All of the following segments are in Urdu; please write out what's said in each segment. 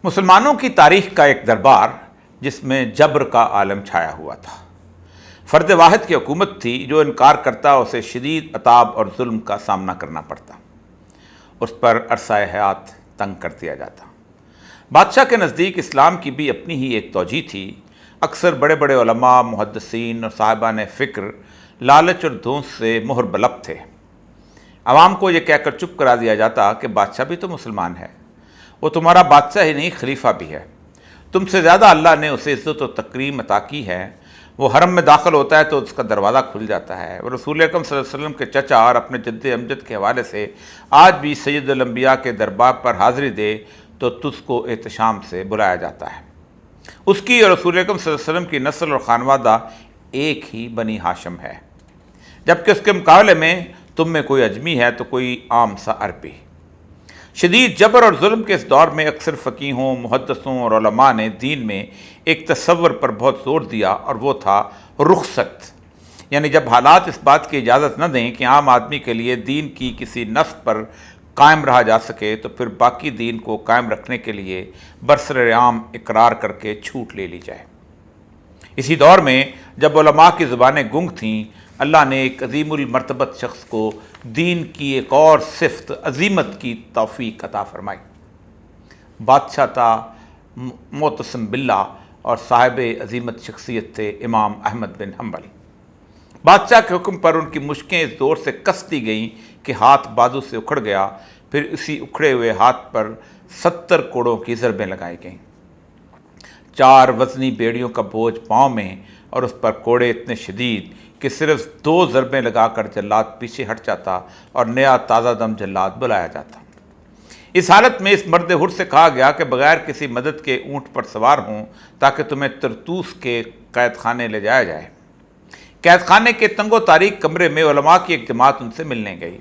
مسلمانوں کی تاریخ کا ایک دربار جس میں جبر کا عالم چھایا ہوا تھا۔ فرد واحد کی حکومت تھی، جو انکار کرتا اسے شدید عذاب اور ظلم کا سامنا کرنا پڑتا، اس پر عرصہ حیات تنگ کر دیا جاتا۔ بادشاہ کے نزدیک اسلام کی بھی اپنی ہی ایک توجیہ تھی۔ اکثر بڑے بڑے علماء، محدثین اور صاحبان فکر لالچ اور دھونس سے مہر بلب تھے۔ عوام کو یہ کہہ کر چپ کرا دیا جاتا کہ بادشاہ بھی تو مسلمان ہے، وہ تمہارا بادشاہ ہی نہیں خلیفہ بھی ہے، تم سے زیادہ اللہ نے اسے عزت و تکریم عطا کی ہے، وہ حرم میں داخل ہوتا ہے تو اس کا دروازہ کھل جاتا ہے، وہ رسول اکرم صلی اللہ علیہ وسلم کے چچا اور اپنے جد امجد کے حوالے سے آج بھی سید الانبیاء کے دربار پر حاضری دے تو تجھ کو احتشام سے بلایا جاتا ہے۔ اس کی اور رسول اکرم صلی اللہ علیہ وسلم کی نسل اور خانوادہ ایک ہی بنی ہاشم ہے، جبکہ اس کے مقابلے میں تم میں کوئی اجمی ہے تو کوئی عام سا عربی۔ شدید جبر اور ظلم کے اس دور میں اکثر فقیہوں، محدثوں اور علماء نے دین میں ایک تصور پر بہت زور دیا، اور وہ تھا رخصت، یعنی جب حالات اس بات کی اجازت نہ دیں کہ عام آدمی کے لیے دین کی کسی نص پر قائم رہا جا سکے تو پھر باقی دین کو قائم رکھنے کے لیے برسر عام اقرار کر کے چھوٹ لے لی جائے۔ اسی دور میں جب علماء کی زبانیں گنگ تھیں، اللہ نے ایک عظیم المرتبت شخص کو دین کی ایک اور صفت عظیمت کی توفیق عطا فرمائی۔ بادشاہ تھا معتصم باللہ اور صاحب عظیمت شخصیت تھے امام احمد بن حنبل۔ بادشاہ کے حکم پر ان کی مشقیں اس زور سے کس دی گئیں کہ ہاتھ بازو سے اکھڑ گیا، پھر اسی اکھڑے ہوئے ہاتھ پر 70 کوڑوں کی ضربیں لگائی گئیں۔ 4 وزنی بیڑیوں کا بوجھ پاؤں میں، اور اس پر کوڑے اتنے شدید کہ صرف 2 ضربیں لگا کر جلاد پیچھے ہٹ جاتا اور نیا تازہ دم جلاد بلایا جاتا۔ اس حالت میں اس مرد حر سے کہا گیا کہ بغیر کسی مدد کے اونٹ پر سوار ہوں تاکہ تمہیں طرطوس کے قید خانے لے جایا جائے۔ قید خانے کے تنگ و تاریک کمرے میں علماء کی ایک جماعت ان سے ملنے گئی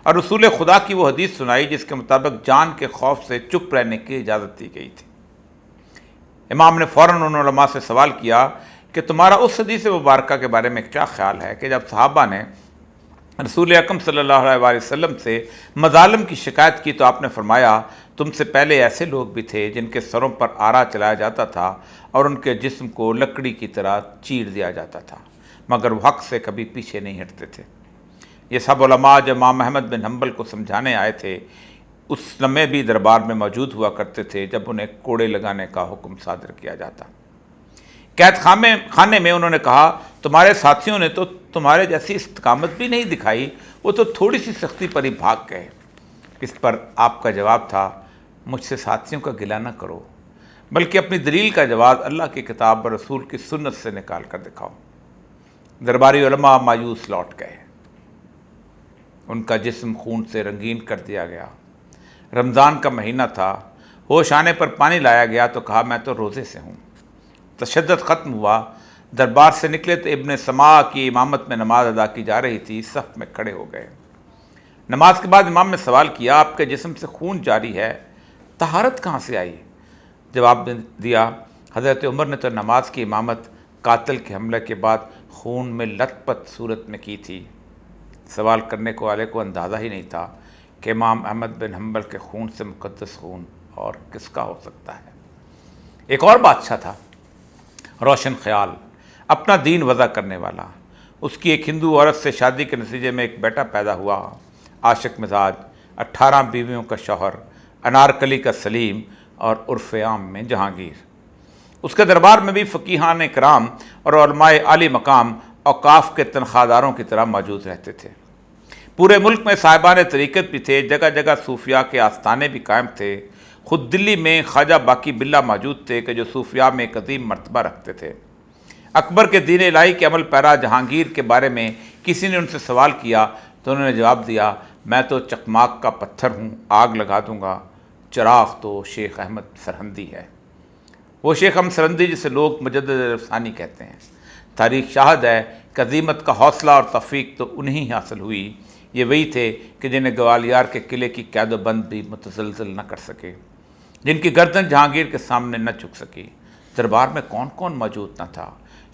اور رسول خدا کی وہ حدیث سنائی جس کے مطابق جان کے خوف سے چپ رہنے کی اجازت دی گئی تھی۔ امام نے فوراً ان علماء سے سوال کیا کہ تمہارا اس حدیث مبارکہ کے بارے میں کیا خیال ہے کہ جب صحابہ نے رسول اکرم صلی اللہ علیہ وآلہ وسلم سے مظالم کی شکایت کی تو آپ نے فرمایا، تم سے پہلے ایسے لوگ بھی تھے جن کے سروں پر آرا چلایا جاتا تھا اور ان کے جسم کو لکڑی کی طرح چیر دیا جاتا تھا، مگر وہ حق سے کبھی پیچھے نہیں ہٹتے تھے۔ یہ سب علماء جو امام احمد بن حنبل کو سمجھانے آئے تھے، اس لمحے بھی دربار میں موجود ہوا کرتے تھے جب انہیں کوڑے لگانے کا حکم صادر کیا جاتا۔ قید خانے میں انہوں نے کہا، تمہارے ساتھیوں نے تو تمہارے جیسی استقامت بھی نہیں دکھائی، وہ تو تھوڑی سی سختی پر ہی بھاگ گئے۔ اس پر آپ کا جواب تھا، مجھ سے ساتھیوں کا گلہ نہ کرو، بلکہ اپنی دلیل کا جواز اللہ کی کتاب اور رسول کی سنت سے نکال کر دکھاؤ۔ درباری علماء مایوس لوٹ گئے، ان کا جسم خون سے رنگین کر دیا گیا۔ رمضان کا مہینہ تھا، ہوش آنے پر پانی لایا گیا تو کہا، میں تو روزے سے ہوں۔ تشدد ختم ہوا، دربار سے نکلے تو ابن سماع کی امامت میں نماز ادا کی جا رہی تھی، صف میں کھڑے ہو گئے۔ نماز کے بعد امام نے سوال کیا، آپ کے جسم سے خون جاری ہے، طہارت کہاں سے آئی؟ جواب دیا، حضرت عمر نے تو نماز کی امامت قاتل کے حملے کے بعد خون میں لت پت صورت میں کی تھی۔ سوال کرنے کو والے کو اندازہ ہی نہیں تھا کہ امام احمد بن حنبل کے خون سے مقدس خون اور کس کا ہو سکتا ہے۔ ایک اور بادشاہ تھا، روشن خیال، اپنا دین وضع کرنے والا۔ اس کی ایک ہندو عورت سے شادی کے نتیجے میں ایک بیٹا پیدا ہوا، عاشق مزاج، 18 بیویوں کا شوہر، انارکلی کا سلیم اور عرف عام میں جہانگیر۔ اس کے دربار میں بھی فقیہان کرام اور علماء عالی مقام اوقاف کے تنخواہ داروں کی طرح موجود رہتے تھے۔ پورے ملک میں صاحبان طریقت بھی تھے، جگہ جگہ صوفیاء کے آستانے بھی قائم تھے۔ خود دلی میں خواجہ باقی باللہ موجود تھے کہ جو صوفیاء میں ایک عظیم مرتبہ رکھتے تھے۔ اکبر کے دین الہی کے عمل پیرا جہانگیر کے بارے میں کسی نے ان سے سوال کیا تو انہوں نے جواب دیا، میں تو چکماک کا پتھر ہوں، آگ لگا دوں گا، چراغ تو شیخ احمد سرہندی ہے۔ وہ شیخ احمد سرہندی جسے لوگ مجدد رفسانی کہتے ہیں۔ تاریخ شاہد ہے کہ عظیمت کا حوصلہ اور توفیق تو انہیں حاصل ہوئی، یہ وہی تھے کہ جنہیں گوالیار کے قلعے کی قید و بند بھی متزلزل نہ کر سکے، جن کی گردن جہانگیر کے سامنے نہ جھک سکی۔ دربار میں کون کون موجود نہ تھا؟